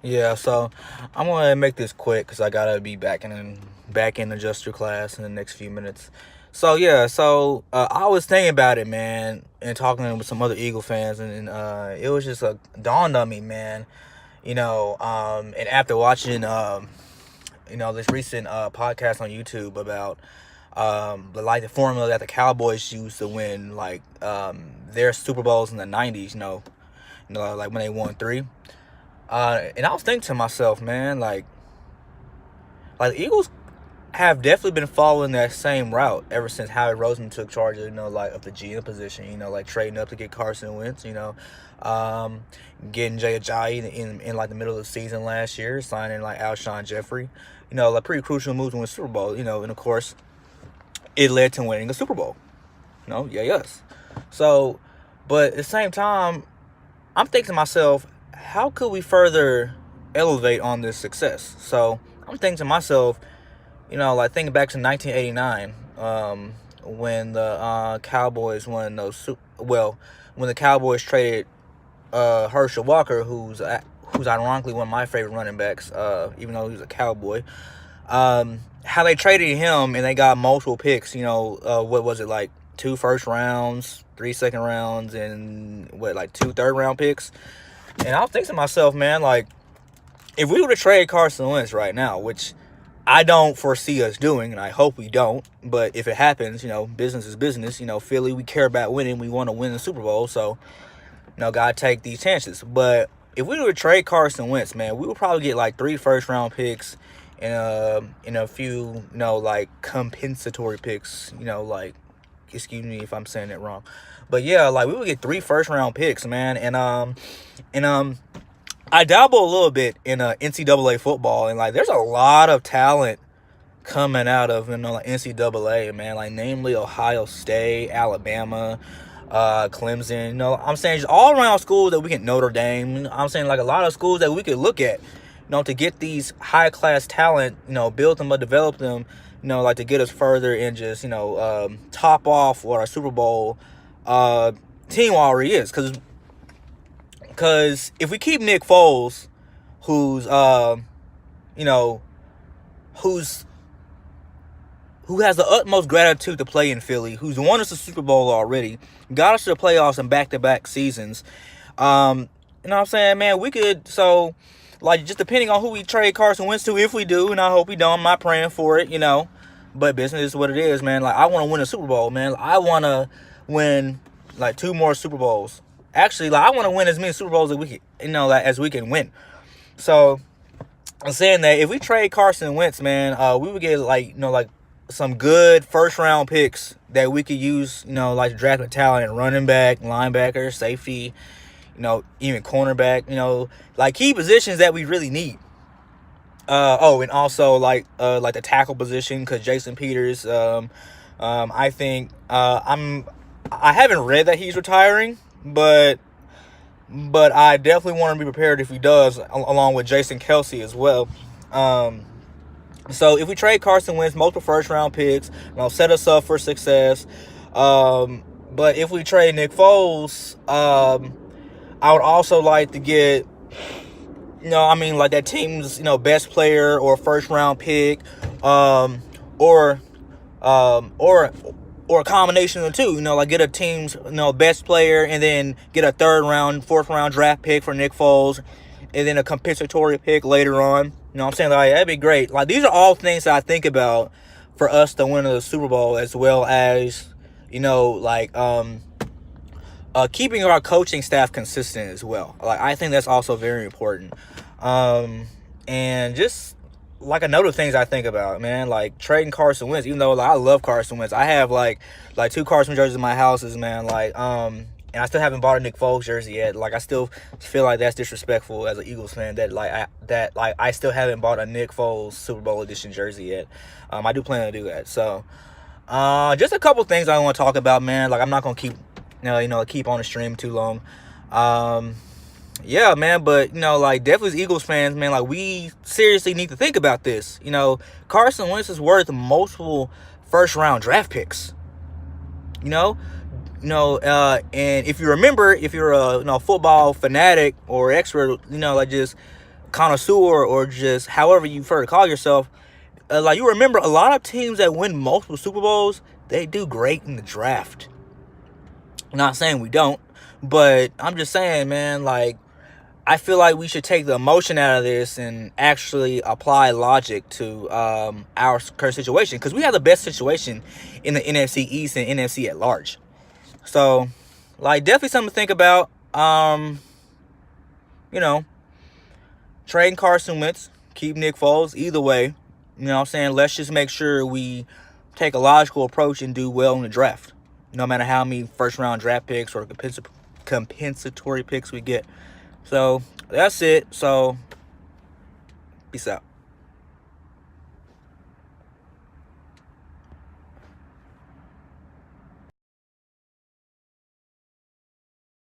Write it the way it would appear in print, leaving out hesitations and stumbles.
Yeah, so I'm gonna make this quick because I gotta be back in adjuster class in the next few minutes. So yeah, I was thinking about it, man, and talking with some other Eagle fans, and it was just dawned on me, man. And after watching this recent podcast on YouTube about the formula that the Cowboys used to win their Super Bowls in the '90s, like when they won three. And I was thinking to myself, man, like the Eagles have definitely been following that same route ever since Howie Roseman took charge of, of the GM position, like trading up to get Carson Wentz, um, getting Jay Ajayi in like the middle of the season last year, signing like Alshon Jeffrey, like pretty crucial moves to win Super Bowl, and of course it led to winning a Super Bowl, yeah, yes. So, but at the same time, I'm thinking to myself, how could we further elevate on this success? So I'm thinking to myself, like thinking back to 1989, when the Cowboys won when the Cowboys traded Herschel Walker, who's ironically one of my favorite running backs, even though he was a Cowboy. How they traded him and they got multiple picks. What was it, like 2 first rounds, 3 second rounds, and like 2 third round picks. And I was thinking to myself, man, like if we were to trade Carson Wentz right now, which I don't foresee us doing, and I hope we don't. But if it happens, business is business. Philly, we care about winning. We want to win the Super Bowl. So, gotta take these chances. But if we were to trade Carson Wentz, man, we would probably get like 3 first round picks and a few, like compensatory picks. Excuse me if I'm saying that wrong. But yeah, like we would get 3 first round picks, man. And I dabble a little bit in NCAA football, and like there's a lot of talent coming out of like NCAA, man. Like namely Ohio State, Alabama, Clemson. I'm saying just all around schools that we can, Notre Dame. I'm saying like a lot of schools that we could look at, to get these high class talent, build them or develop them, like to get us further and just top off what our Super Bowl team already is, because if we keep Nick Foles, who's who's who has the utmost gratitude to play in Philly, who's won us a Super Bowl already, got us to the playoffs in back-to-back seasons. You know what I'm saying, man? We could, so like just depending on who we trade Carson Wentz to, if we do, and I hope we don't. I'm not praying for it, but business is what it is, man. Like I want to win a Super Bowl, man. I want to win like 2 more Super Bowls. Actually, like I want to win as many Super Bowls as we can, as we can win. So I'm saying that if we trade Carson Wentz, man, we would get like some good first round picks that we could use, like draft talent and running back, linebacker, safety, even cornerback, like key positions that we really need. And also like the tackle position, because Jason Peters, I think I haven't read that he's retiring, but I definitely want to be prepared if he does, along with Jason Kelsey as well. So if we trade Carson Wentz, multiple first round picks, set us up for success. But if we trade Nick Foles, I would also like to get, like that team's, best player or first round pick, or a combination of the two, like get a team's, best player and then get a 3rd round, 4th round draft pick for Nick Foles and then a compensatory pick later on. I'm saying, like, that'd be great. Like, these are all things that I think about for us to win the Super Bowl, as well as, keeping our coaching staff consistent as well. Like, I think that's also very important. And just like another things I think about, man, like trading Carson Wentz, even though I love Carson Wentz. I have like 2 Carson jerseys in my houses, man. And I still haven't bought a Nick Foles jersey yet. Like, I still feel like that's disrespectful as an Eagles fan that I still haven't bought a Nick Foles Super Bowl edition jersey yet. I do plan to do that. So, just a couple things I want to talk about, man. Like, I'm not gonna keep keep on the stream too long. Yeah, man, but, definitely as Eagles fans, man, like, we seriously need to think about this. Carson Wentz is worth multiple first-round draft picks. And if you remember, if you're a football fanatic or expert, just connoisseur or just however you prefer to call yourself, like you remember a lot of teams that win multiple Super Bowls, they do great in the draft. I'm not saying we don't, but I'm just saying, man, like, I feel like we should take the emotion out of this and actually apply logic to our current situation, because we have the best situation in the NFC East and NFC at large. So, like, definitely something to think about. Trading Carson Wentz, keep Nick Foles. Either way, you know what I'm saying? Let's just make sure we take a logical approach and do well in the draft, no matter how many first-round draft picks or compensatory picks we get. So, that's it. So, peace out.